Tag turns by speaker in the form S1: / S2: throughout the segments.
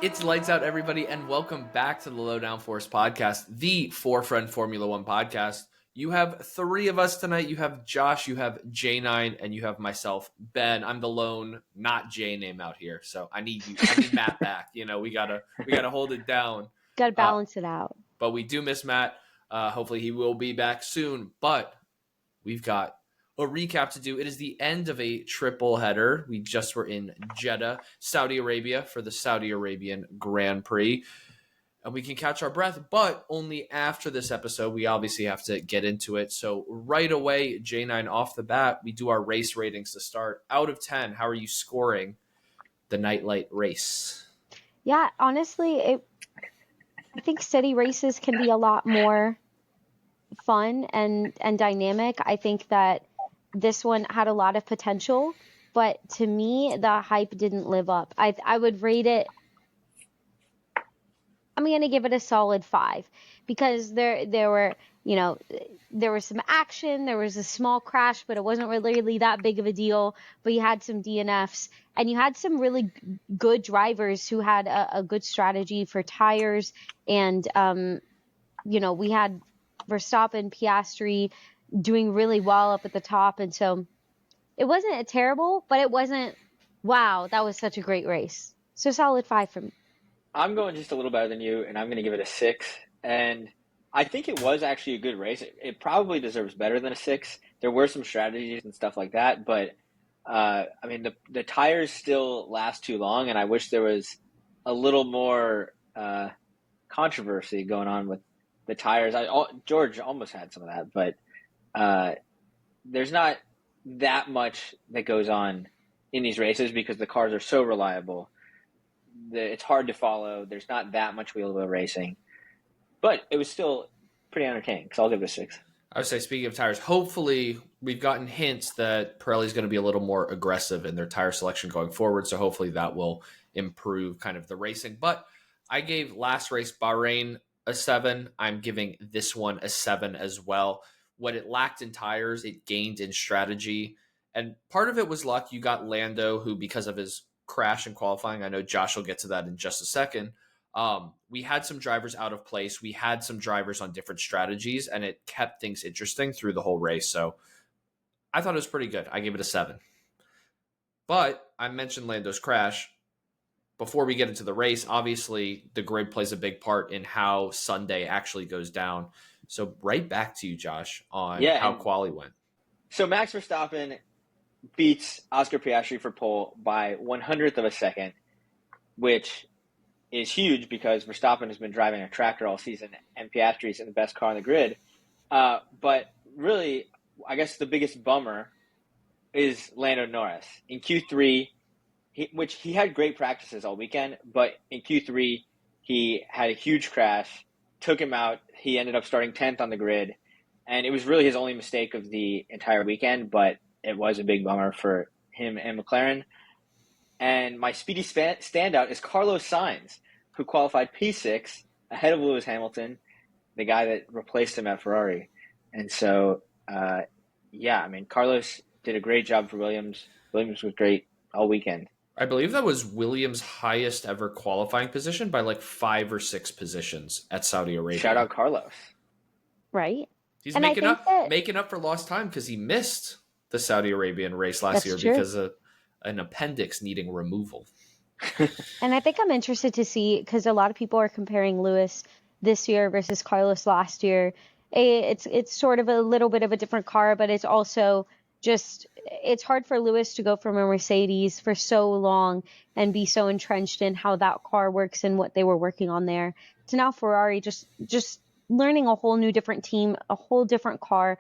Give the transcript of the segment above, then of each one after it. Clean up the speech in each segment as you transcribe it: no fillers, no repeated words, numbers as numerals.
S1: It's lights out, everybody, and welcome back to the Low Downforce podcast, the Forefront Formula One podcast. You have three of us tonight. You have Josh, you have J9, and you have myself, Ben. I'm the lone, not J name out here, so I need Matt back. You know, we gotta hold it down.
S2: Gotta balance it out.
S1: But we do miss Matt. Hopefully, he will be back soon. But we've got a recap to do. It is the end of a triple header. We just were in Jeddah, Saudi Arabia for the Saudi Arabian Grand Prix. And we can catch our breath, but only after this episode. We obviously have to get into it. So right away, J9 off the bat, we do our race ratings to start. Out of 10, how are you scoring the Nightlight race?
S2: Yeah, honestly, I think city races can be a lot more fun and dynamic. I think that this one had a lot of potential, but to me, the hype didn't live up. I would rate it, I'm going to give it a solid 5 because there was some action, there was a small crash, but it wasn't really that big of a deal. But you had some DNFs and you had some really good drivers who had a good strategy for tires. And, we had Verstappen, Piastri doing really well up at the top. And so it wasn't terrible, but it wasn't, wow, that was such a great race. So solid 5 for me.
S3: I'm going just a little better than you, and I'm going to give it a 6. And I think it was actually a good race. It probably deserves better than a 6. There were some strategies and stuff like that, but the tires still last too long, and I wish there was a little more controversy going on with the tires. George almost had some of that, but there's not that much that goes on in these races because the cars are so reliable. It's hard to follow. There's not that much wheel-to-wheel racing, but it was still pretty entertaining. So I'll give it a 6.
S1: I would say, speaking of tires, hopefully we've gotten hints that Pirelli's going to be a little more aggressive in their tire selection going forward. So hopefully that will improve kind of the racing. But I gave last race Bahrain a 7. I'm giving this one a 7 as well. What it lacked in tires, it gained in strategy. And part of it was luck. You got Lando, who, because of his crash in qualifying, I know Josh will get to that in just a second. We had some drivers out of place. We had some drivers on different strategies, and it kept things interesting through the whole race. So I thought it was pretty good. I gave it a 7. But I mentioned Lando's crash. Before we get into the race, obviously the grid plays a big part in how Sunday actually goes down. So right back to you, Josh, on how quali went.
S3: So Max Verstappen beats Oscar Piastri for pole by 100th of a second, which is huge because Verstappen has been driving a tractor all season and Piastri's in the best car on the grid. But really, I guess the biggest bummer is Lando Norris. In Q3, he had great practices all weekend, but in Q3, he had a huge crash, took him out. He ended up starting 10th on the grid, and it was really his only mistake of the entire weekend, but it was a big bummer for him and McLaren. And my speedy standout is Carlos Sainz, who qualified P6 ahead of Lewis Hamilton, the guy that replaced him at Ferrari. And so, Carlos did a great job for Williams. Williams was great all weekend.
S1: I believe that was Williams' highest ever qualifying position by like 5 or 6 positions at Saudi Arabia.
S3: Shout out Carlos.
S2: Right.
S1: He's making up for lost time because he missed the Saudi Arabian race last year because of an appendix needing removal.
S2: And I think I'm interested to see, because a lot of people are comparing Lewis this year versus Carlos last year. It's sort of a little bit of a different car, but it's also just, it's hard for Lewis to go from a Mercedes for so long and be so entrenched in how that car works and what they were working on there, to now Ferrari just learning a whole new different team, a whole different car.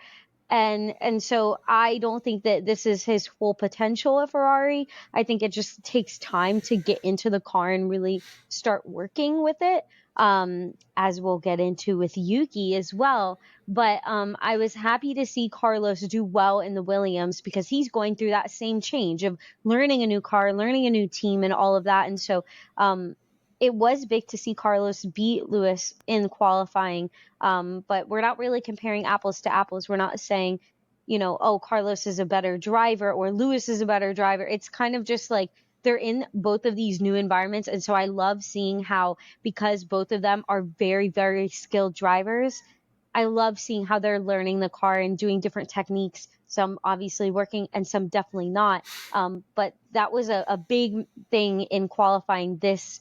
S2: And so I don't think that this is his full potential at Ferrari. I think it just takes time to get into the car and really start working with it, as we'll get into with Yuki as well. But I was happy to see Carlos do well in the Williams because he's going through that same change of learning a new car, learning a new team and all of that. And so it was big to see Carlos beat Lewis in qualifying, but we're not really comparing apples to apples. We're not saying, Carlos is a better driver or Lewis is a better driver. It's kind of just like they're in both of these new environments. And so I love seeing how, because both of them are very, very skilled drivers, I love seeing how they're learning the car and doing different techniques, some obviously working and some definitely not. But that was a big thing in qualifying this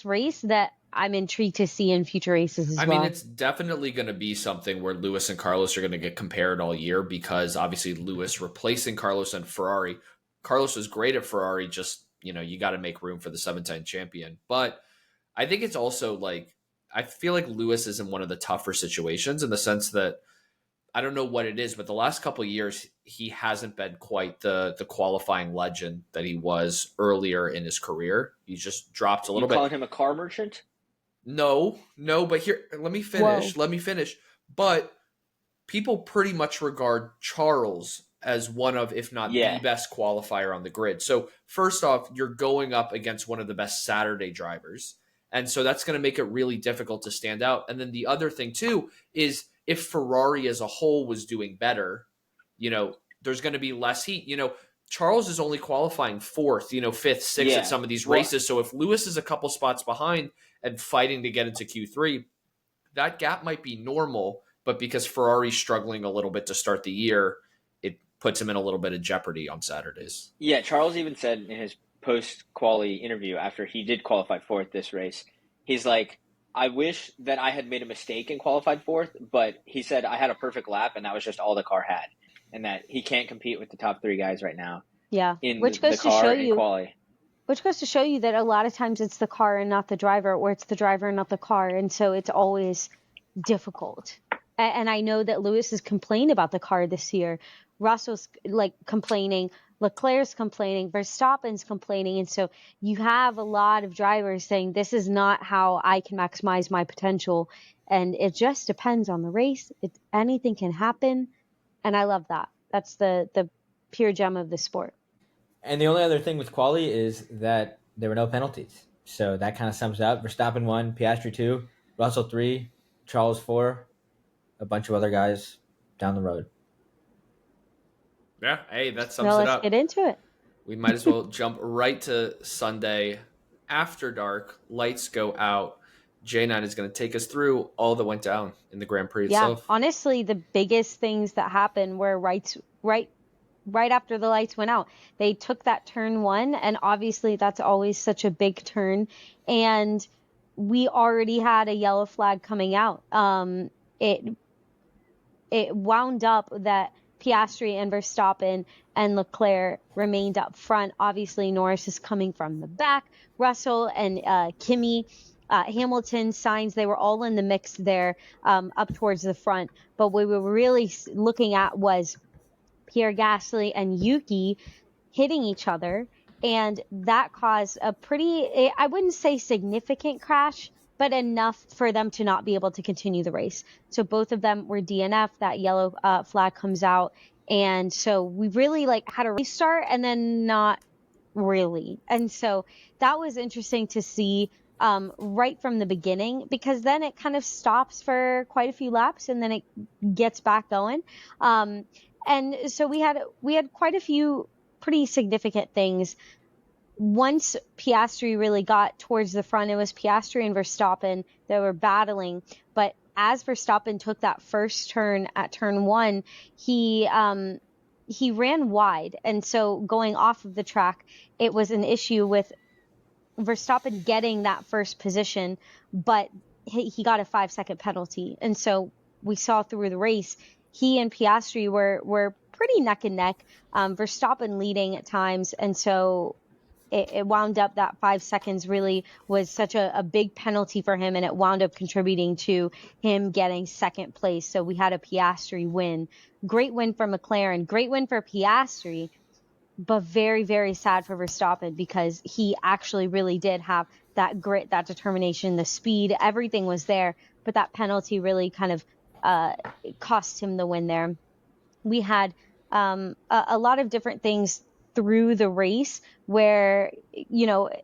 S2: race that I'm intrigued to see in future races as well.
S1: I mean, it's definitely going to be something where Lewis and Carlos are going to get compared all year, because obviously Lewis replacing Carlos and Ferrari. Carlos was great at Ferrari, just, you got to make room for the 7-time champion. But I think it's also like, I feel like Lewis is in one of the tougher situations in the sense that, I don't know what it is, but the last couple of years, he hasn't been quite the qualifying legend that he was earlier in his career. He just dropped a little bit.
S3: You calling him a car merchant?
S1: No, but here, let me finish.
S2: Whoa.
S1: But people pretty much regard Charles as one of, if not the best qualifier on the grid. So first off, you're going up against one of the best Saturday drivers. And so that's going to make it really difficult to stand out. And then the other thing too is, if Ferrari as a whole was doing better, there's going to be less heat. Charles is only qualifying fourth, fifth, sixth at some of these races. So if Lewis is a couple spots behind and fighting to get into Q3, that gap might be normal, but because Ferrari's struggling a little bit to start the year, it puts him in a little bit of jeopardy on Saturdays.
S3: Yeah, Charles even said in his post-quali interview after he did qualify fourth this race, he's like, I wish that I had made a mistake and qualified fourth, but he said I had a perfect lap and that was just all the car had, and that he can't compete with the top three guys right now.
S2: Yeah,
S3: which goes to show you
S2: that a lot of times it's the car and not the driver, or it's the driver and not the car, and so it's always difficult. And I know that Lewis has complained about the car this year. Russell's complaining, Leclerc's complaining, Verstappen's complaining, and so you have a lot of drivers saying this is not how I can maximize my potential, and it just depends on the race. Anything can happen, and I love that. That's the pure gem of the sport.
S4: And the only other thing with quali is that there were no penalties, so that kind of sums it up. Verstappen 1, Piastri 2, Russell 3, Charles 4, a bunch of other guys down the road.
S1: Yeah, hey, that sums it up.
S2: Let's get into it.
S1: We might as well jump right to Sunday after dark. Lights go out. J9 is going to take us through all that went down in the Grand Prix itself.
S2: Yeah, honestly, the biggest things that happened were right after the lights went out. They took that turn 1, and obviously that's always such a big turn. And we already had a yellow flag coming out. It wound up that Piastri and Verstappen and Leclerc remained up front. Obviously, Norris is coming from the back. Russell and Kimi, Hamilton, Sainz, they were all in the mix there up towards the front. But what we were really looking at was Pierre Gasly and Yuki hitting each other. And that caused a pretty, I wouldn't say significant crash, but enough for them to not be able to continue the race. So both of them were DNF. That yellow flag comes out. And so we really had a restart and then not really. And so that was interesting to see right from the beginning, because then it kind of stops for quite a few laps and then it gets back going. And so we had quite a few pretty significant things. Once Piastri really got towards the front, it was Piastri and Verstappen that were battling. But as Verstappen took that first turn at turn 1, he ran wide. And so going off of the track, it was an issue with Verstappen getting that first position, but he got a 5-second penalty. And so we saw through the race, he and Piastri were pretty neck and neck, Verstappen leading at times. And so it wound up that 5 seconds really was such a big penalty for him, and it wound up contributing to him getting second place. So we had a Piastri win. Great win for McLaren, great win for Piastri, but very, very sad for Verstappen, because he actually really did have that grit, that determination, the speed, everything was there, but that penalty really kind of cost him the win there. We had a lot of different things through the race where,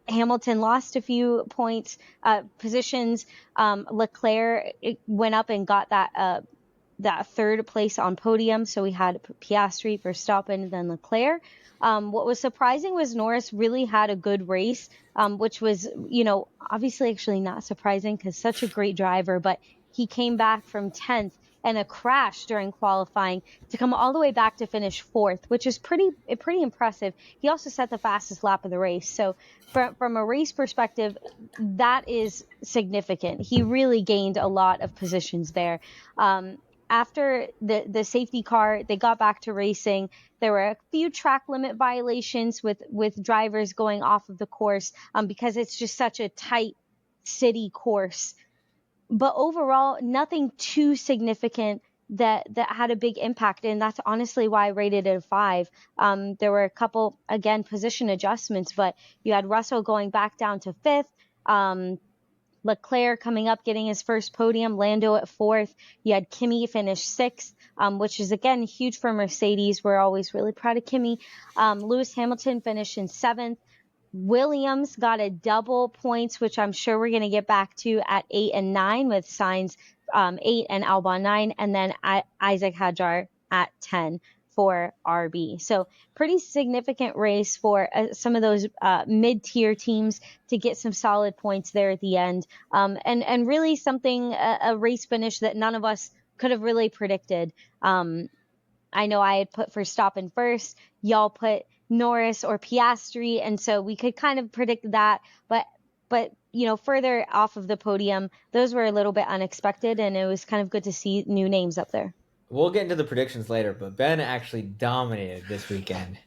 S2: Hamilton lost a few points, positions. Leclerc went up and got that that third place on podium. So we had Piastri, Verstappen, then Leclerc. What was surprising was Norris really had a good race, which was, obviously actually not surprising because such a great driver, but he came back from 10th and a crash during qualifying to come all the way back to finish 4th, which is pretty impressive. He also set the fastest lap of the race. So from a race perspective, that is significant. He really gained a lot of positions there. After the safety car, they got back to racing. There were a few track limit violations with drivers going off of the course because it's just such a tight city course. But overall, nothing too significant that had a big impact, and that's honestly why I rated it a 5. There were a couple, again, position adjustments, but you had Russell going back down to 5th. Leclerc coming up, getting his first podium, Lando at 4th. You had Kimi finish 6th, which is, again, huge for Mercedes. We're always really proud of Kimi. Lewis Hamilton finished in 7th. Williams got a double points, which I'm sure we're going to get back to at 8 and 9 with Sainz 8 and Albon 9, and then Isaac Hadjar at 10 for RB. So pretty significant race for some of those mid-tier teams to get some solid points there at the end. And really something, a race finish that none of us could have really predicted. I know I had put Verstappen first. Y'all put Norris or Piastri, and so we could kind of predict that. But further off of the podium, those were a little bit unexpected, and it was kind of good to see new names up there.
S4: We'll get into the predictions later, but Ben actually dominated this weekend.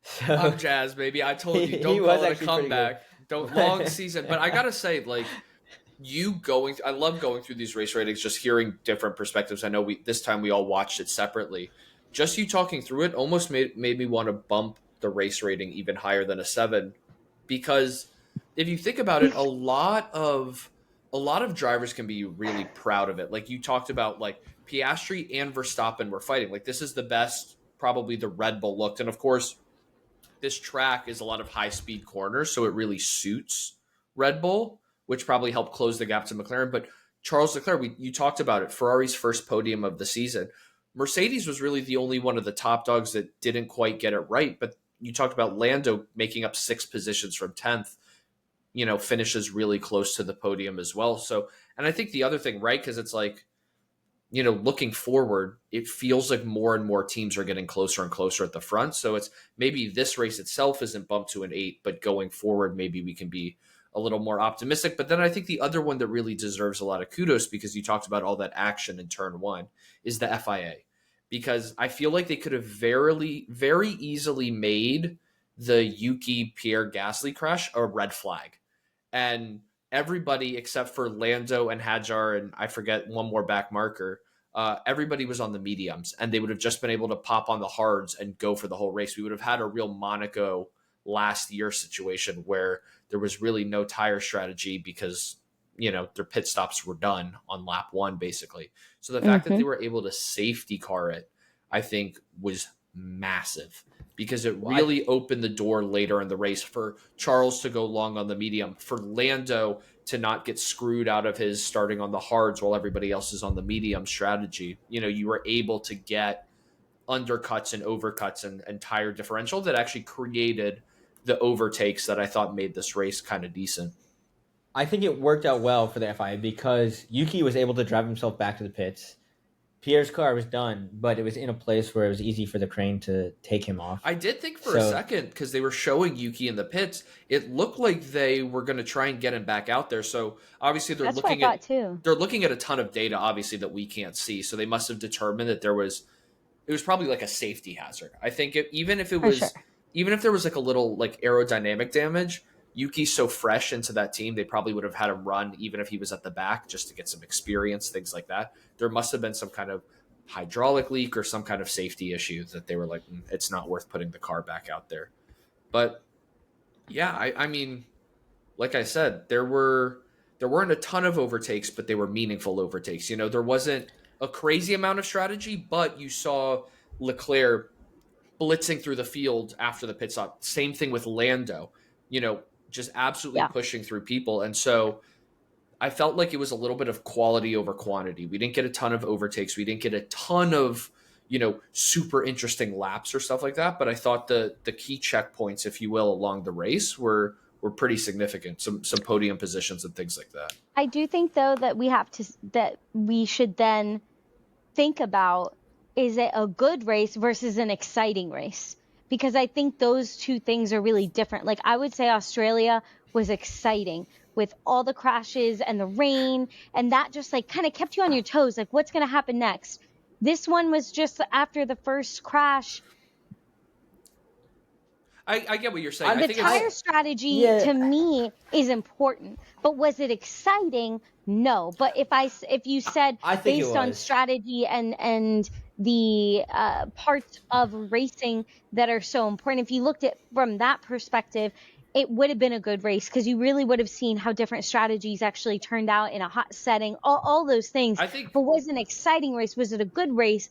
S1: So, I'm jazzed, baby. I told you, don't call it a comeback. Don't long season. But I got to say, I love going through these race ratings, just hearing different perspectives. I know this time we all watched it separately. Just you talking through it almost made me want to bump the race rating even higher than a 7, because if you think about it, a lot of drivers can be really proud of it. Like you talked about, like Piastri and Verstappen were fighting. Like this is the best probably the Red Bull looked, and of course this track is a lot of high speed corners, so it really suits Red Bull, which probably helped close the gap to McLaren. But Charles Leclerc, you talked about it, Ferrari's first podium of the season. Mercedes was really the only one of the top dogs that didn't quite get it right. But you talked about Lando making up 6 positions from 10th, finishes really close to the podium as well. So, and I think the other thing, right, because it's like, looking forward, it feels like more and more teams are getting closer and closer at the front. So it's maybe this race itself isn't bumped to an 8, but going forward, maybe we can be a little more optimistic. But then I think the other one that really deserves a lot of kudos, because you talked about all that action in turn 1, is the FIA. Because I feel like they could have very, very easily made the Yuki Pierre Gasly crash a red flag. And everybody except for Lando and Hadjar, and I forget one more back marker, everybody was on the mediums, and they would have just been able to pop on the hards and go for the whole race. We would have had a real Monaco last year situation where there was really no tire strategy because, their pit stops were done on lap 1, basically. So the fact that they were able to safety car it, I think, was massive, because it really opened the door later in the race for Charles to go long on the medium, for Lando to not get screwed out of his starting on the hards while everybody else is on the medium strategy. You were able to get undercuts and overcuts and tire differential that actually created the overtakes that I thought made this race kind of decent.
S4: I think it worked out well for the FIA because Yuki was able to drive himself back to the pits. Pierre's car was done, but it was in a place where it was easy for the crane to take him off.
S1: I did think for a second, because they were showing Yuki in the pits, it looked like they were going to try and get him back out there. So obviously they're looking at a ton of data, obviously, that we can't see. So they must have determined that it was probably like a safety hazard. I think even if there was like a little like aerodynamic damage, Yuki's so fresh into that team, they probably would have had him run even if he was at the back, just to get some experience, things like that. There must have been some kind of hydraulic leak or some kind of safety issue that they were like, it's not worth putting the car back out there. But yeah, I mean, like I said, there weren't a ton of overtakes, but they were meaningful overtakes. There wasn't a crazy amount of strategy, but you saw Leclerc blitzing through the field after the pit stop. Same thing with Lando, just absolutely pushing through people. And so I felt like it was a little bit of quality over quantity. We didn't get a ton of overtakes. We didn't get a ton of, super interesting laps or stuff like that. But I thought the key checkpoints, if you will, along the race were pretty significant. Some podium positions and things like that.
S2: I do think though that we should then think about, is it a good race versus an exciting race? Because I think those two things are really different. Like I would say Australia was exciting with all the crashes and the rain, and that just like kind of kept you on your toes. Like what's going to happen next? This one was just after the first crash.
S1: I get what you're saying.
S2: The tire strategy to me is important, but was it exciting? No. But if you said based on strategy and the parts of racing that are so important, if you looked at from that perspective, it would have been a good race because you really would have seen how different strategies actually turned out in a hot setting, all those things. But was it an exciting race? Was it a good race?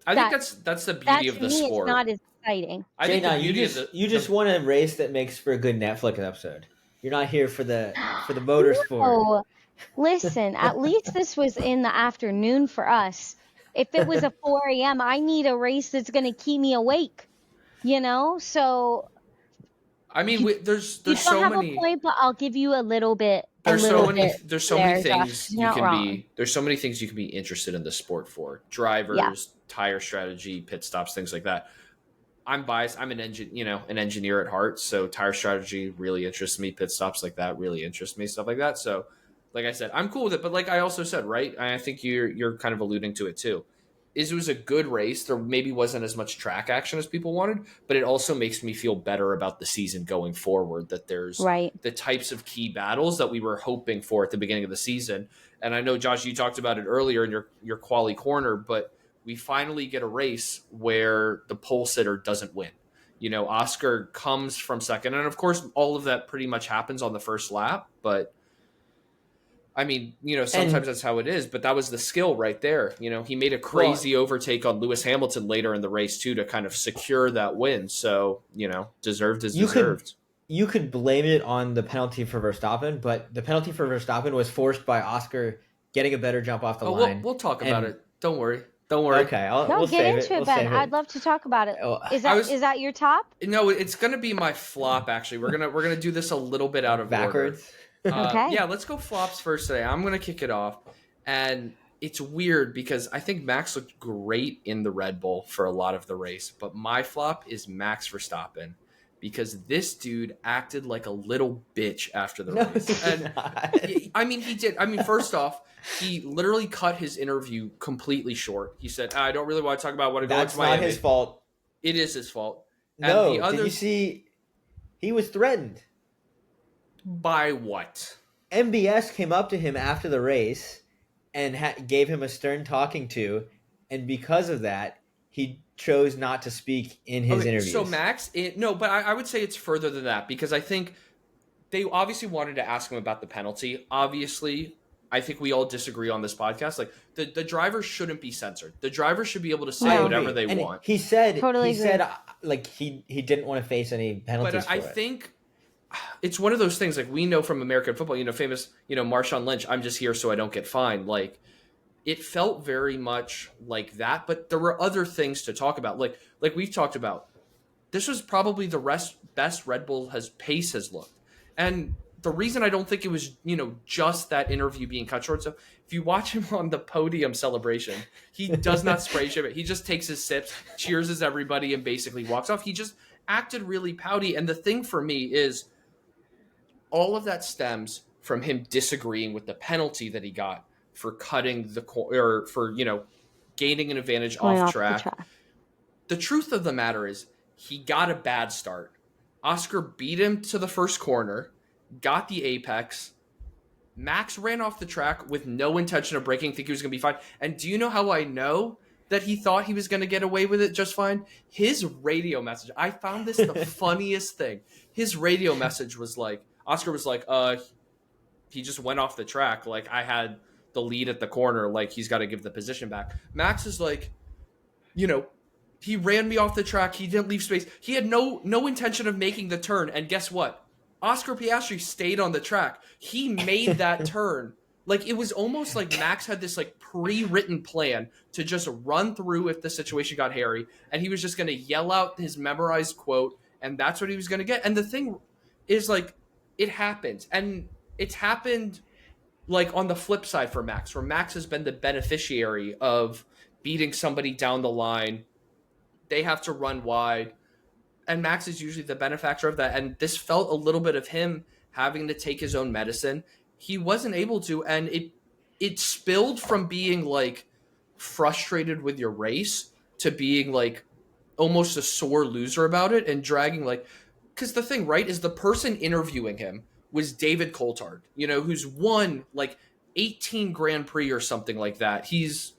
S1: I think that's the beauty of the sport.
S2: It's not as exciting.
S1: I think
S4: you just want a race that makes for a good Netflix episode. You're not here for the motorsport.
S2: No. Listen, at least this was in the afternoon for us. If it was a 4 a.m., I need a race that's going to keep me awake. So.
S1: I mean, there's
S2: you
S1: so
S2: don't have
S1: many.
S2: A point, but I'll give you a little bit.
S1: There's so many things you can
S2: wrong.
S1: be. There's so many things you can be interested in the sport for. Drivers, tire strategy, pit stops, things like that. I'm biased. I'm an engineer at heart, so tire strategy really interests me. Pit stops like that really interest me. Stuff like that. So, like I said, I'm cool with it. But like I also said, right? I think you're kind of alluding to it too. It was a good race. There maybe wasn't as much track action as people wanted, but it also makes me feel better about the season going forward, that there's the types of key battles that we were hoping for at the beginning of the season. And I know, Josh, you talked about it earlier in your quali corner, but we finally get a race where the pole sitter doesn't win. Oscar comes from second. And of course, all of that pretty much happens on the first lap, but I mean, sometimes that's how it is, but that was the skill right there. He made a crazy overtake on Lewis Hamilton later in the race too, to kind of secure that win. So, deserved is deserved.
S4: You could blame it on the penalty for Verstappen, but the penalty for Verstappen was forced by Oscar getting a better jump off the line.
S1: We'll talk about it. Don't worry.
S4: Okay, we'll
S2: get into it, Ben. I'd love to talk about it. Is that your top?
S1: No, it's going to be my flop. Actually, we're gonna do this a little bit out of
S4: backwards.
S1: Order.
S2: Okay.
S1: Yeah, let's go flops first today. I'm going to kick it off. And it's weird because I think Max looked great in the Red Bull for a lot of the race. But my flop is Max Verstappen because this dude acted like a little bitch after the race. And I mean, he did. I mean, first off, he literally cut his interview completely short. He said, I don't really want to talk about what I go to Miami.
S4: That's not his fault.
S1: It is his fault.
S4: No, did you see? He was threatened.
S1: By what?
S4: MBS came up to him after the race and gave him a stern talking to, and because of that, he chose not to speak in his interviews.
S1: So Max, but I would say it's further than that because I think they obviously wanted to ask him about the penalty. Obviously, I think we all disagree on this podcast. Like the drivers shouldn't be censored. The drivers should be able to say whatever they want.
S4: He said like he didn't want to face any penalties.
S1: But I think it's one of those things, like we know from American football, famous, Marshawn Lynch, I'm just here so I don't get fined. Like it felt very much like that, but there were other things to talk about. Like we've talked about, this was probably the best Red Bull pace has looked. And the reason I don't think it was, just that interview being cut short. So if you watch him on the podium celebration, he does not spray ship it. He just takes his sips, cheers everybody, and basically walks off. He just acted really pouty. And the thing for me is, all of that stems from him disagreeing with the penalty that he got for cutting or for, gaining an advantage off track. The truth of the matter is he got a bad start. Oscar beat him to the first corner, got the apex. Max ran off the track with no intention of braking, think he was going to be fine. And do you know how I know that he thought he was going to get away with it just fine? His radio message. I found this the funniest thing. His radio message was like, Oscar was like, he just went off the track. Like, I had the lead at the corner. Like, he's got to give the position back. Max is like, he ran me off the track. He didn't leave space. He had no intention of making the turn. And guess what? Oscar Piastri stayed on the track. He made that turn. Like, it was almost like Max had this like pre-written plan to just run through if the situation got hairy, and he was just going to yell out his memorized quote, and that's what he was going to get. And the thing is, like, it happened, and it's happened like on the flip side for Max, where Max has been the beneficiary of beating somebody down the line. They have to run wide, and Max is usually the benefactor of that. And this felt a little bit of him having to take his own medicine. He wasn't able to, and it spilled from being like frustrated with your race to being like almost a sore loser about it and dragging like, because the thing, right, is the person interviewing him was David Coulthard, who's won like 18 Grand Prix or something like that. He's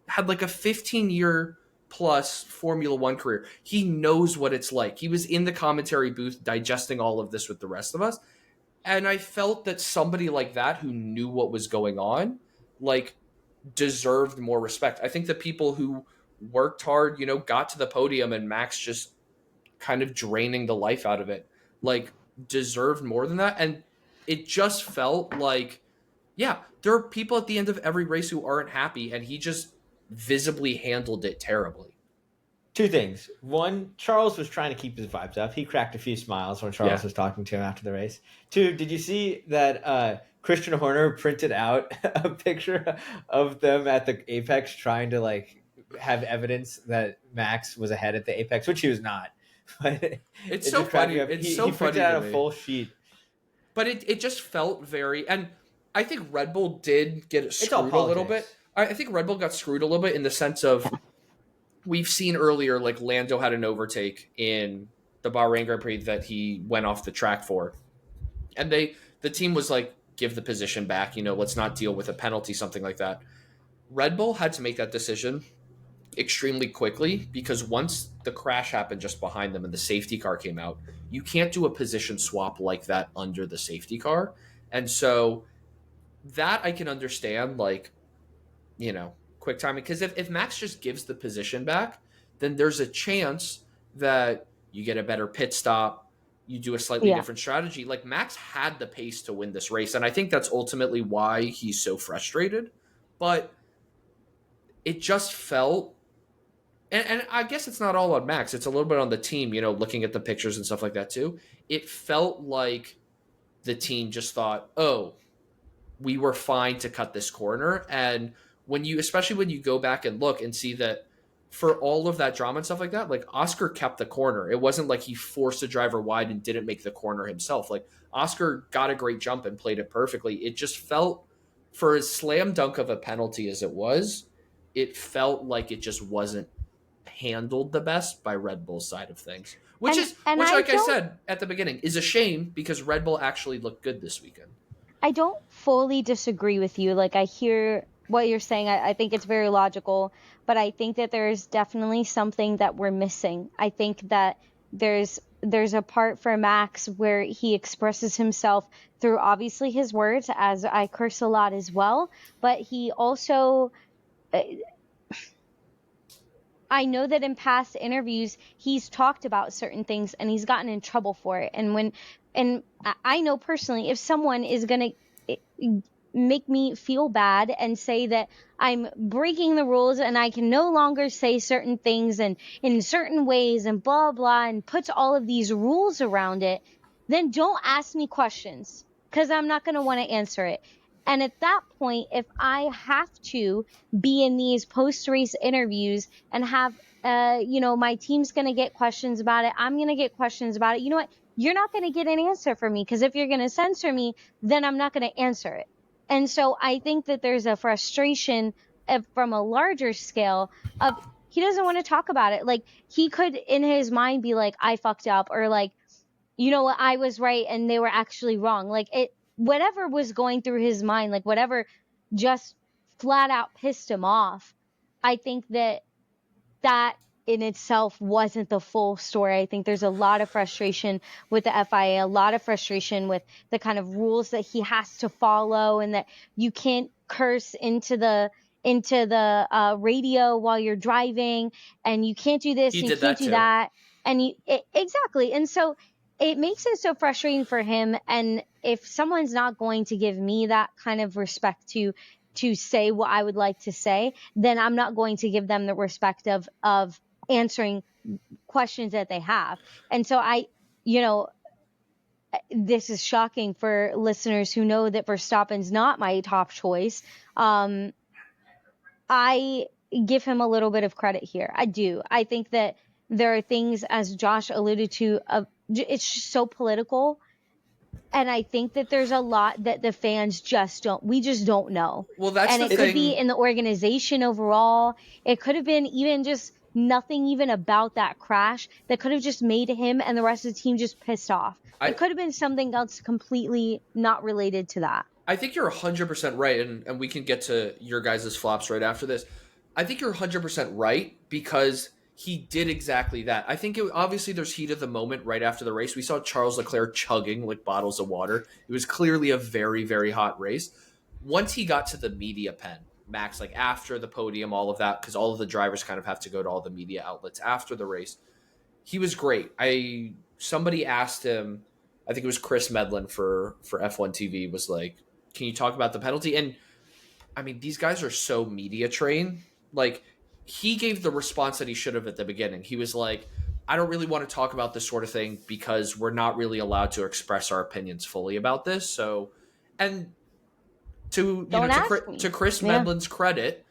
S1: had like a 15-year plus Formula One career. He knows what it's like. He was in the commentary booth digesting all of this with the rest of us. And I felt that somebody like that who knew what was going on, like, deserved more respect. I think the people who worked hard, got to the podium and Max just kind of draining the life out of it, like, deserved more than that. And it just felt like, yeah, there are people at the end of every race who aren't happy, and he just visibly handled it terribly.
S4: Two things. One, Charles was trying to keep his vibes up. He cracked a few smiles when Charles was talking to him after the race. Two, did you see that Christian Horner printed out a picture of them at the apex trying to like have evidence that Max was ahead at the apex, which he was not. But
S1: it's so funny. It's so
S4: he
S1: funny.
S4: Printed out a full sheet.
S1: But it just felt very, and I think Red Bull did get screwed a little bit. I think Red Bull got screwed a little bit in the sense of, we've seen earlier, like, Lando had an overtake in the Bahrain Grand Prix that he went off the track for. And the team was like, give the position back, let's not deal with a penalty, something like that. Red Bull had to make that decision extremely quickly, because once the crash happened just behind them and the safety car came out, you can't do a position swap like that under the safety car. And so that I can understand, like, quick timing, because if Max just gives the position back, then there's a chance that you get a better pit stop, you do a slightly different strategy. Like, Max had the pace to win this race, and I think that's ultimately why he's so frustrated. But it just felt, and I guess it's not all on Max, it's a little bit on the team, looking at the pictures and stuff like that too. It felt like the team just thought, oh, we were fine to cut this corner. And especially when you go back and look and see that for all of that drama and stuff like that, like, Oscar kept the corner. It wasn't like he forced a driver wide and didn't make the corner himself. Like, Oscar got a great jump and played it perfectly. It just felt, for as slam dunk of a penalty as it was, it felt like it just wasn't handled the best by Red Bull's side of things. Which, like I said at the beginning, is a shame, because Red Bull actually looked good this weekend.
S2: I don't fully disagree with you. Like, I hear what you're saying. I think it's very logical, but I think that there's definitely something that we're missing. I think that there's a part for Max where he expresses himself through, obviously, his words, as I curse a lot as well, but he also, I know that in past interviews he's talked about certain things and he's gotten in trouble for it. And I know personally, if someone is going to make me feel bad and say that I'm breaking the rules and I can no longer say certain things and in certain ways and blah, blah, and puts all of these rules around it, then don't ask me questions, because I'm not going to want to answer it. And at that point, if I have to be in these post-race interviews and have, my team's going to get questions about it, I'm going to get questions about it, you know what? You're not going to get an answer from me, because if you're going to censor me, then I'm not going to answer it. And so I think that there's a frustration from a larger scale of, he doesn't want to talk about it. Like, he could in his mind be like, I fucked up, or like, I was right and they were actually wrong. Like, whatever was going through his mind, like whatever just flat out pissed him off. I think that in itself wasn't the full story. I think there's a lot of frustration with the FIA, a lot of frustration with the kind of rules that he has to follow, and that you can't curse into the radio while you're driving, and you can't do this, and you can't do that. And exactly. And so it makes it so frustrating for him. And if someone's not going to give me that kind of respect to say what I would like to say, then I'm not going to give them the respect of answering questions that they have. And so this is shocking for listeners who know that Verstappen's not my top choice. I give him a little bit of credit here. I do. I think that there are things, as Josh alluded to, it's just so political. And I think that there's a lot that the fans we just don't know.
S1: Well, that's
S2: and
S1: the
S2: it
S1: thing.
S2: Could be in the organization overall. It could have been even just nothing even about that crash that could have just made him and the rest of the team just pissed off. It could have been something else completely not related to that.
S1: I think you're 100% right, and we can get to your guys' flops right after this. I think you're 100% right because he did exactly that. I think obviously there's heat of the moment right after the race. We saw Charles Leclerc chugging like bottles of water. It was clearly a very, very hot race. Once he got to the media pen, Max, like after the podium, all of that, because all of the drivers kind of have to go to all the media outlets after the race, he was great. Somebody asked him, I think it was Chris Medlin for F1 TV, was like, can you talk about the penalty? And I mean, these guys are so media trained. Like, he gave the response that he should have at the beginning. He was like, I don't really want to talk about this sort of thing because we're not really allowed to express our opinions fully about this. So, and to Chris Medlin's credit,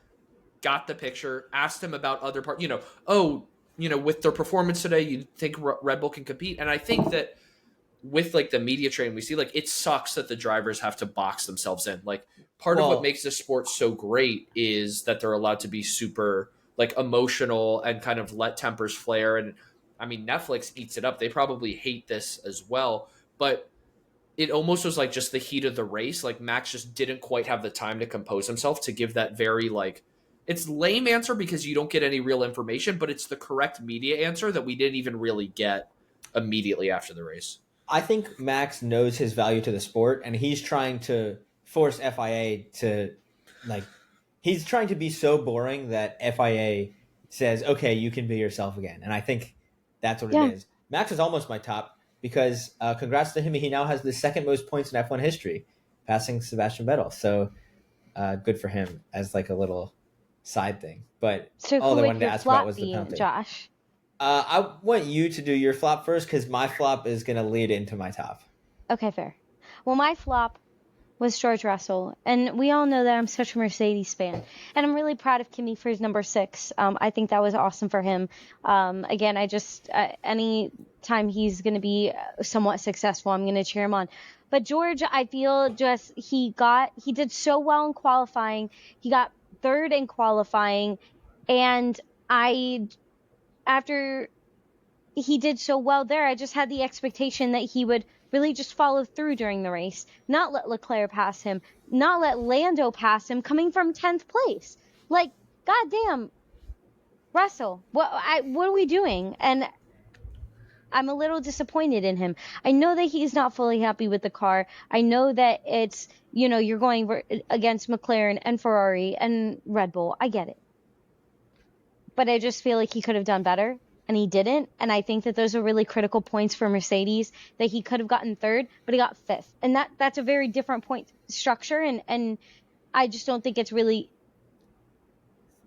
S1: got the picture, asked him about other parts, with their performance today, you think Red Bull can compete? And I think that with like the media train, we see like it sucks that the drivers have to box themselves in. Like part of what makes the sport so great is that they're allowed to be super like emotional and kind of let tempers flare. And I mean, Netflix eats it up. They probably hate this as well, but it almost was like just the heat of the race. Like Max just didn't quite have the time to compose himself to give that very like, it's lame answer because you don't get any real information, but it's the correct media answer that we didn't even really get immediately after the race.
S4: I think Max knows his value to the sport, and he's trying to force FIA to, like, he's trying to be so boring that FIA says, okay, you can be yourself again. And I think that's what it is. Max is almost my top because congrats to him. He now has the second most points in F1 history, passing Sebastian Vettel. So good for him as like a little side thing. But all I wanted to ask about was the penalty.
S2: Josh.
S4: I want you to do your flop first because my flop is going to lead into my top.
S2: Okay, fair. Well, my flop was George Russell. And we all know that I'm such a Mercedes fan. And I'm really proud of Kimi for his number 6. I think that was awesome for him. Again, any time he's going to be somewhat successful, I'm going to cheer him on. But George, I feel just he did so well in qualifying. He got 3rd in qualifying. And after he did so well there, I just had the expectation that he would really just follow through during the race, not let Leclerc pass him, not let Lando pass him coming from 10th place. Like, goddamn, Russell, what are we doing? And I'm a little disappointed in him. I know that he's not fully happy with the car. I know that it's, you're going against McLaren and Ferrari and Red Bull. I get it. But I just feel like he could have done better, and he didn't. And I think that those are really critical points for Mercedes, that he could have gotten 3rd, but he got 5th. And that's a very different point structure, and I just don't think it's really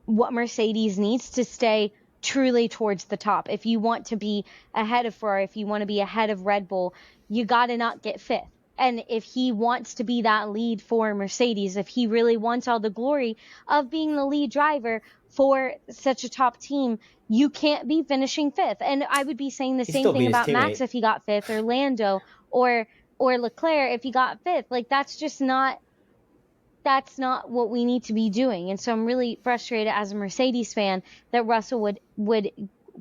S2: what Mercedes needs to stay truly towards the top. If you want to be ahead of Ferrari, if you want to be ahead of Red Bull, you got to not get 5th. And if he wants to be that lead for Mercedes, if he really wants all the glory of being the lead driver for such a top team, you can't be finishing 5th. And I would be saying the same thing about Max if he got 5th, or Lando, or Leclerc if he got 5th. Like, that's not what we need to be doing. And so I'm really frustrated as a Mercedes fan that Russell would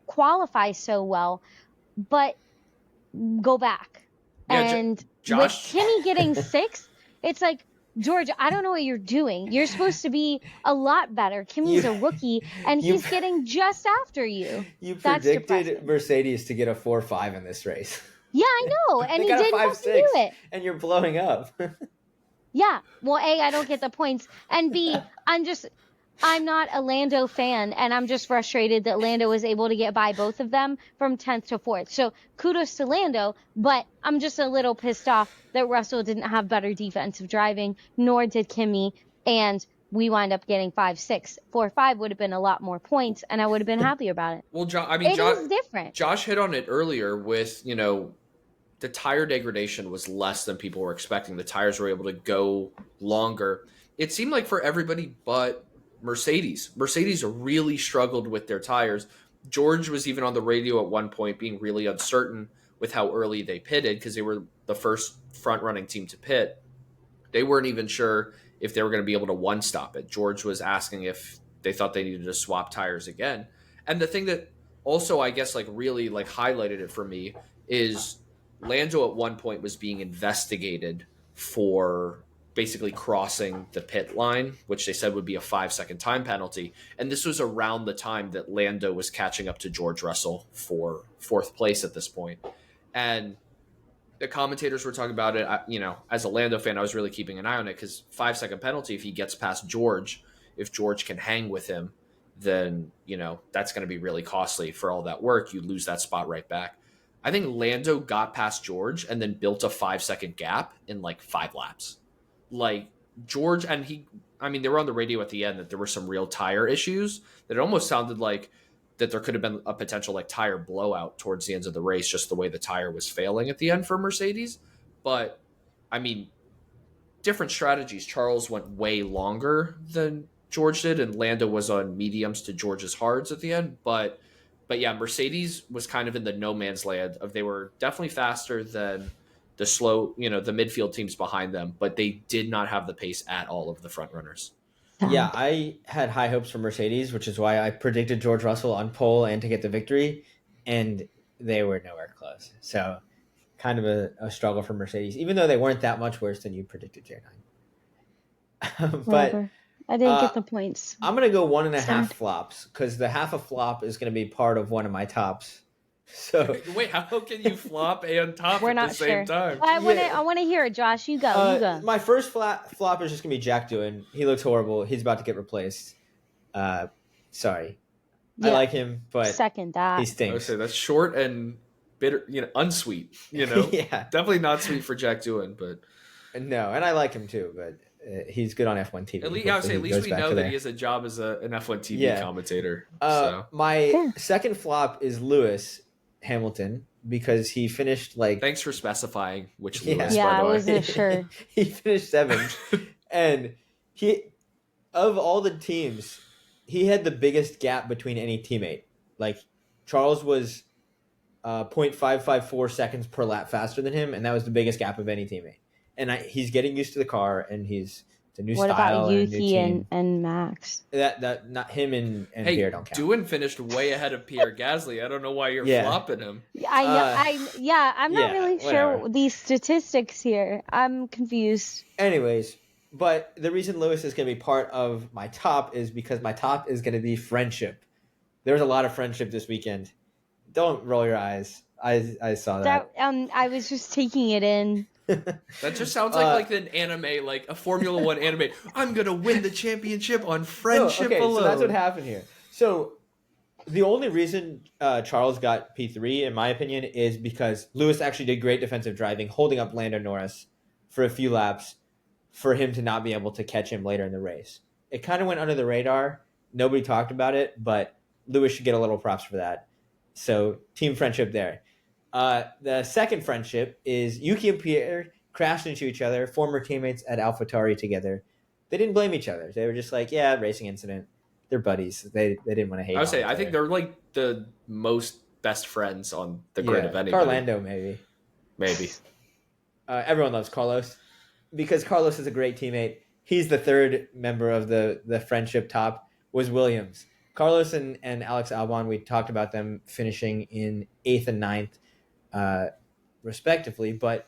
S2: qualify so well, but go back.
S1: Yeah,
S2: and
S1: Josh,
S2: with Kimi getting 6th, it's like, George, I don't know what you're doing. You're supposed to be a lot better. Kimi's a rookie, and he's getting just after you.
S4: You predicted Mercedes to get a 4-5 in this race.
S2: Yeah, I know, and he didn't have to do it.
S4: And you're blowing up.
S2: Yeah, well, A, I don't get the points, and B, I'm just I'm not a Lando fan, and I'm just frustrated that Lando was able to get by both of them from 10th to 4th. So kudos to Lando, but I'm just a little pissed off that Russell didn't have better defensive driving, nor did Kimi, and we wind up getting 5-6. 4-5 would have been a lot more points, and I would have been happy about it.
S1: Well,
S2: It is different.
S1: Josh hit on it earlier with, the tire degradation was less than people were expecting. The tires were able to go longer. It seemed like for everybody but Mercedes. Mercedes really struggled with their tires. George was even on the radio at one point being really uncertain with how early they pitted because they were the first front-running team to pit. They weren't even sure if they were going to be able to one-stop it. George was asking if they thought they needed to swap tires again. And the thing that also, I guess, really highlighted it for me is Lando at one point was being investigated for basically crossing the pit line, which they said would be a 5-second time penalty. And this was around the time that Lando was catching up to George Russell for 4th place at this point. And the commentators were talking about it. As a Lando fan, I was really keeping an eye on it because 5-second penalty, if he gets past George, if George can hang with him, then, that's going to be really costly for all that work. You lose that spot right back. I think Lando got past George and then built a 5-second gap in 5 laps. George and they were on the radio at the end that there were some real tire issues that it almost sounded like that there could have been a potential tire blowout towards the end of the race, just the way the tire was failing at the end for Mercedes. But different strategies. Charles went way longer than George did, and Lando was on mediums to George's hards at the end. But yeah, Mercedes was kind of in the no man's land of they were definitely faster than the slow, the midfield teams behind them, but they did not have the pace at all of the front runners.
S4: Yeah, I had high hopes for Mercedes, which is why I predicted George Russell on pole and to get the victory, and they were nowhere close. So kind of a struggle for Mercedes, even though they weren't that much worse than you predicted, J9. But
S2: I didn't get the points.
S4: I'm going to go 1.5 flops because the half a flop is going to be part of one of my tops. So
S1: wait, how can you flop and top at the same time?
S2: I want to hear it, Josh. You go. You go.
S4: My first flop is just gonna be Jack Doohan. He looks horrible. He's about to get replaced. Sorry, I like him, but
S2: second that
S4: he stinks.
S1: I would say that's short and bitter, unsweet.
S4: Yeah,
S1: definitely not sweet for Jack Doohan, but
S4: no, and I like him too, but he's good on F1 TV.
S1: At least we know that he has a job as an F1 TV commentator. So.
S4: My second flop is Lewis Hamilton because he finished
S1: Thanks for specifying which Lewis.
S2: Yeah,
S1: by the
S2: I
S1: way.
S2: wasn't sure.
S4: He finished 7th, and of all the teams, he had the biggest gap between any teammate. Charles was 0.554 seconds per lap faster than him, and that was the biggest gap of any teammate. And he's getting used to the car, and it's a new style.
S2: What about Yuki and Max?
S4: That not him and Pierre don't count.
S1: Doohan finished way ahead of Pierre Gasly. I don't know why you're flopping him.
S2: I'm not really sure these statistics here. I'm confused.
S4: Anyways, but the reason Lewis is going to be part of my top is because my top is going to be friendship. There's a lot of friendship this weekend. Don't roll your eyes. I saw that.
S2: I was just taking it in.
S1: That just sounds like an anime, a Formula One anime. I'm gonna win the championship on friendship alone.
S4: So that's what happened here. So the only reason Charles got P3, in my opinion, is because Lewis actually did great defensive driving, holding up Lando Norris for a few laps for him to not be able to catch him later in the race. It kind of went under the radar. Nobody talked about it, but Lewis should get a little props for that. So team friendship there. The second friendship is Yuki and Pierre crashed into each other, former teammates at AlphaTauri together. They didn't blame each other. They were just racing incident. They're buddies. They didn't want to hate.
S1: I think they're the most best friends on the grid of anybody.
S4: Carlando, maybe. Everyone loves Carlos because Carlos is a great teammate. He's the third member of the friendship top was Williams. Carlos and Alex Albon, we talked about them finishing in 8th and 9th, respectively. But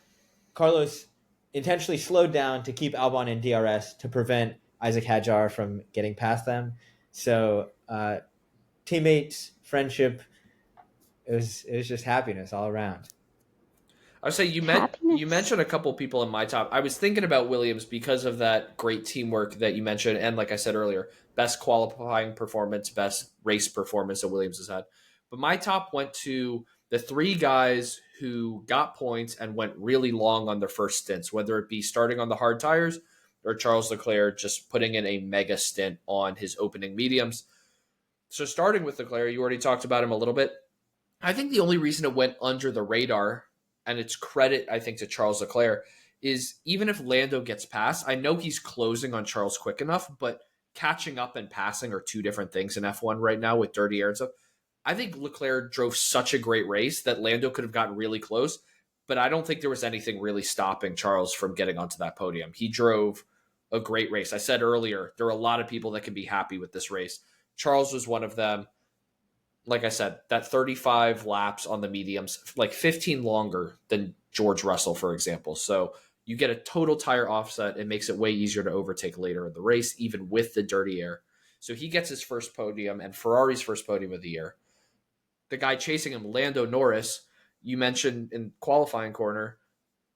S4: Carlos intentionally slowed down to keep Albon in DRS to prevent Isaac Hadjar from getting past them. So teammates, friendship, it was just happiness all around.
S1: I would say you
S2: Happiness.
S1: mentioned a couple people in my top. I was thinking about Williams because of that great teamwork that you mentioned, and like I said earlier, best qualifying performance, best race performance that Williams has had. But my top went to the three guys who got points and went really long on their first stints, whether it be starting on the hard tires or Charles Leclerc just putting in a mega stint on his opening mediums. So starting with Leclerc, you already talked about him a little bit. I think the only reason it went under the radar, and it's credit, I think, to Charles Leclerc, is even if Lando gets past, I know he's closing on Charles quick enough, but catching up and passing are two different things in F1 right now with dirty air and stuff. I think Leclerc drove such a great race that Lando could have gotten really close, but I don't think there was anything really stopping Charles from getting onto that podium. He drove a great race. I said earlier, there are a lot of people that can be happy with this race. Charles was one of them. Like I said, that 35 laps on the mediums, like 15 longer than George Russell, for example. So you get a total tire offset. It makes it way easier to overtake later in the race, even with the dirty air. So he gets his first podium and Ferrari's first podium of the year. The guy chasing him, Lando Norris, you mentioned in qualifying corner,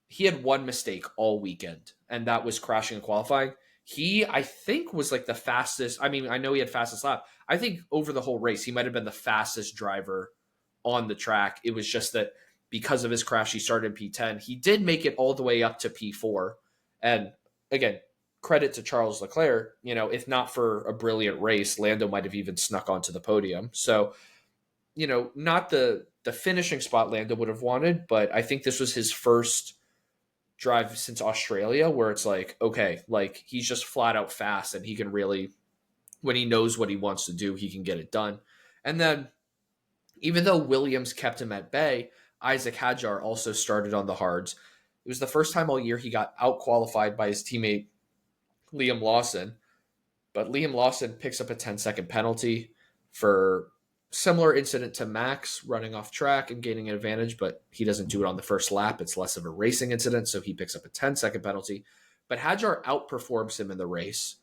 S1: he had one mistake all weekend, and that was crashing in qualifying. He, I think, was like the fastest. I mean, I know he had fastest lap. I think over the whole race, he might have been the fastest driver on the track. It was just that because of his crash, he started in P10. He did make it all the way up to P4. And again, credit to Charles Leclerc. You know, if not for a brilliant race, Lando might have even snuck onto the podium. So, you know, not the finishing spot Lando would have wanted, but I think this was his first drive since Australia where it's like, okay, like he's just flat out fast and he can really, when he knows what he wants to do, he can get it done. And then even though Williams kept him at bay, Isaac Hadjar also started on the hards. It was the first time all year he got out qualified by his teammate Liam Lawson, but Liam Lawson picks up a 10-second penalty for similar incident to Max running off track and gaining an advantage, but he doesn't do it on the first lap. It's less of a racing incident, so he picks up a 10-second penalty. But Hadjar outperforms him in the race.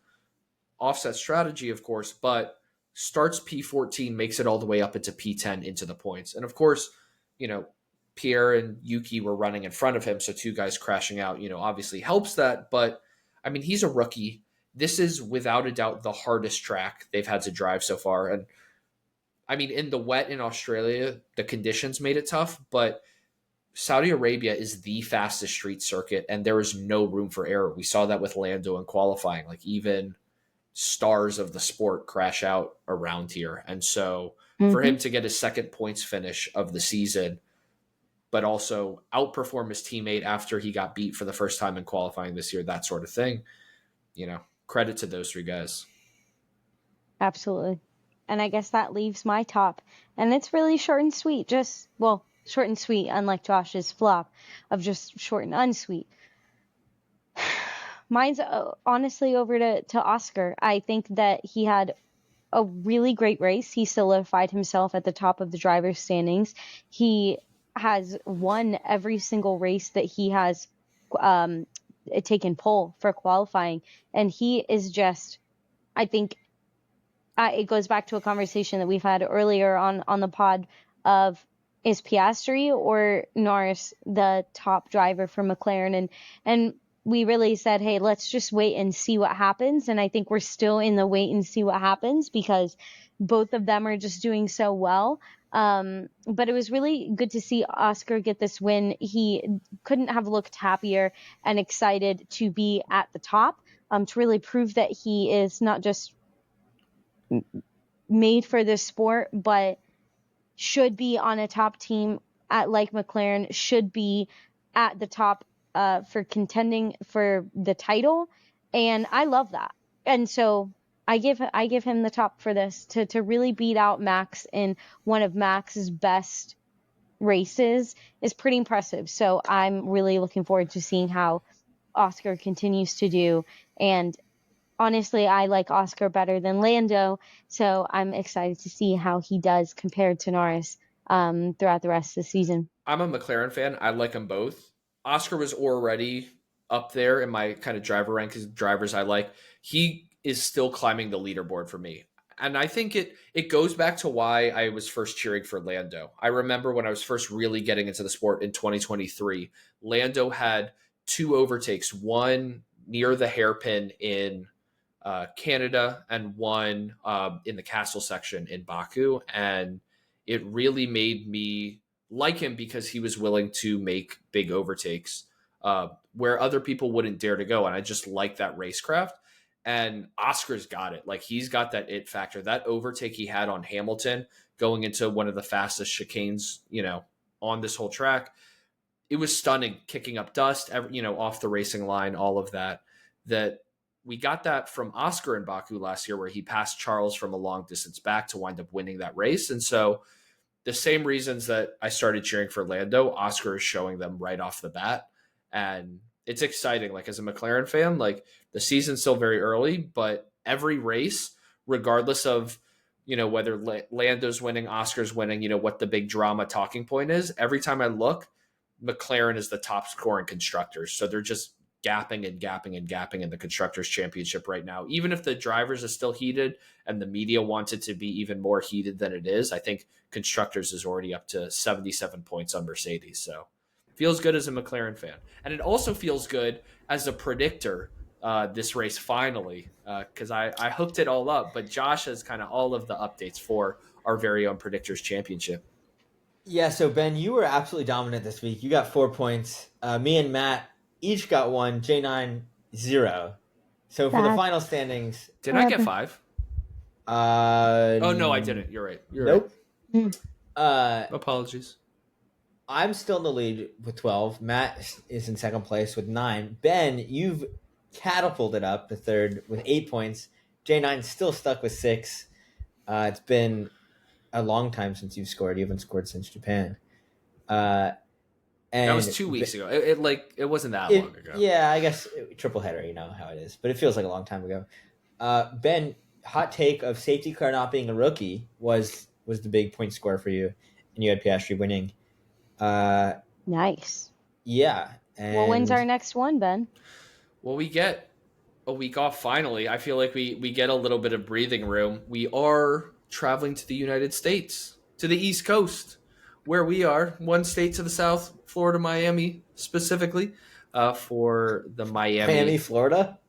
S1: Offset strategy, of course, but starts P14, makes it all the way up into P10 into the points. And of course, you know, Pierre and Yuki were running in front of him, so two guys crashing out, you know, obviously helps that. But I mean, he's a rookie. This is without a doubt the hardest track they've had to drive so far. And I mean, in the wet in Australia, the conditions made it tough, but Saudi Arabia is the fastest street circuit, and there is no room for error. We saw that with Lando in qualifying. Like, even stars of the sport crash out around here. And so for him to get his second points finish of the season, but also outperform his teammate after he got beat for the first time in qualifying this year, that sort of thing, you know, credit to those three guys.
S2: Absolutely. And I guess that leaves my top. And it's really short and sweet. Just, well, short and sweet, unlike Josh's flop of just short and unsweet. Mine's honestly over to Oscar. I think that he had a really great race. He solidified himself at the top of the driver's standings. He has won every single race that he has taken pole for qualifying. And he is just, I think, it goes back to a conversation that we've had earlier on the pod of, is Piastri or Norris the top driver for McLaren? And we really said, hey, let's just wait and see what happens. And I think we're still in the wait and see what happens because both of them are just doing so well. But it was really good to see Oscar get this win. He couldn't have looked happier and excited to be at the top, to really prove that he is not just made for this sport, but should be on a top team at like McLaren, should be at the top for contending for the title. And I love that. And so I give him the top for this to really beat out Max in one of Max's best races is pretty impressive. So I'm really looking forward to seeing how Oscar continues to do. And honestly, I like Oscar better than Lando, so I'm excited to see how he does compared to Norris throughout the rest of the season.
S1: I'm a McLaren fan. I like them both. Oscar was already up there in my kind of driver rank because drivers I like. He is still climbing the leaderboard for me. And I think it goes back to why I was first cheering for Lando. I remember when I was first really getting into the sport in 2023, Lando had 2 overtakes, one near the hairpin in Canada and one in the castle section in Baku. And it really made me like him because he was willing to make big overtakes where other people wouldn't dare to go. And I just like that racecraft. And Oscar's got it. Like, he's got that it factor. That overtake he had on Hamilton going into one of the fastest chicanes, on this whole track, it was stunning, kicking up dust, off the racing line, all of that. That we got that from Oscar in Baku last year, where he passed Charles from a long distance back to wind up winning that race. And so the same reasons that I started cheering for Lando, Oscar is showing them right off the bat. And it's exciting. Like, as a McLaren fan, like, the season's still very early, but every race, regardless of, whether Lando's winning, Oscar's winning, what the big drama talking point is, every time I look, McLaren is the top scoring constructors. So they're just gapping and gapping and gapping in the Constructors' Championship right now. Even if the drivers are still heated and the media wants it to be even more heated than it is, I think Constructors is already up to 77 points on Mercedes. So feels good as a McLaren fan. And it also feels good as a predictor this race finally, because I hooked it all up. But Josh has kind of all of the updates for our very own Predictors' Championship.
S4: Yeah, so Ben, you were absolutely dominant this week. You got 4 points. Me and Matt each got 1. J9 0. So for the final standings,
S1: did I get 5? Oh no, I didn't. You're right.
S4: Nope.
S1: Apologies.
S4: I'm still in the lead with 12. Matt is in second place with 9. Ben, you've catapulted up to third with 8 points. J9's still stuck with 6. It's been a long time since you've scored. You haven't scored since Japan. And
S1: that was 2 weeks ago. It wasn't that long ago.
S4: Yeah, I guess triple header, you know how it is. But it feels like a long time ago. Ben, hot take of safety car not being a rookie was the big point score for you, and you had Piastri winning.
S2: Nice.
S4: Yeah.
S2: Well, when's our next one, Ben?
S1: Well, we get a week off finally. I feel like we get a little bit of breathing room. We are traveling to the United States, to the East Coast, where we are, one state to the south, Florida, Miami, specifically, for the
S4: Miami, Florida?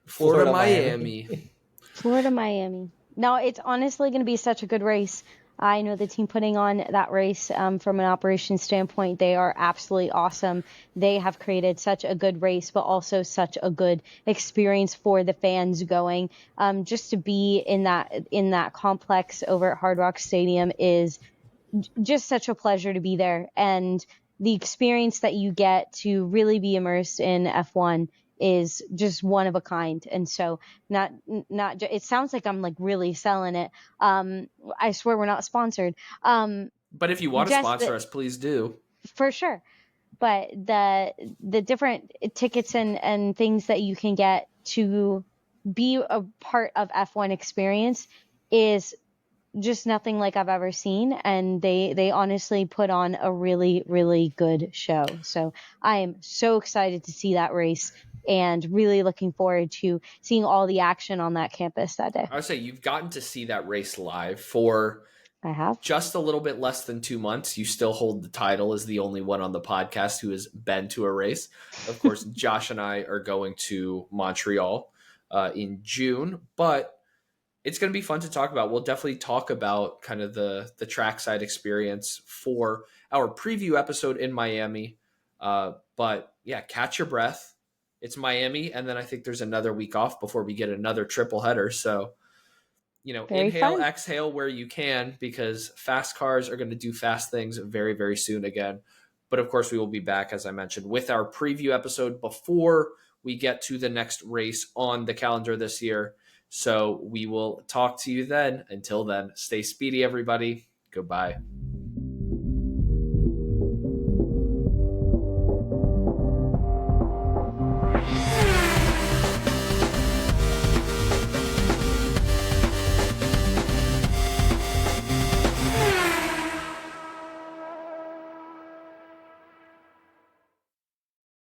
S1: Florida, Miami.
S2: Florida, Miami. No, it's honestly going to be such a good race. I know the team putting on that race from an operations standpoint, they are absolutely awesome. They have created such a good race, but also such a good experience for the fans going. Just to be in that complex over at Hard Rock Stadium is just such a pleasure to be there. And the experience that you get to really be immersed in F1 is just one of a kind. And so it sounds like I'm like really selling it. I swear we're not sponsored.
S1: But if you want to sponsor us, please do.
S2: For sure. But the different tickets and things that you can get to be a part of F1 experience is just nothing like I've ever seen. And they honestly put on a really, really good show. So I am so excited to see that race and really looking forward to seeing all the action on that campus that day.
S1: I would say you've gotten to see that race live for just a little bit less than 2 months. You still hold the title as the only one on the podcast who has been to a race. Of course, Josh and I are going to Montreal in June, but it's going to be fun to talk about. We'll definitely talk about kind of the trackside experience for our preview episode in Miami. But yeah, catch your breath. It's Miami, and then I think there's another week off before we get another triple header. So,
S2: Very
S1: inhale,
S2: fun.
S1: exhale where you can, because fast cars are going to do fast things very, very soon again. But of course, we will be back, as I mentioned, with our preview episode before we get to the next race on the calendar this year. So we will talk to you then. Until then, stay speedy, everybody. Goodbye.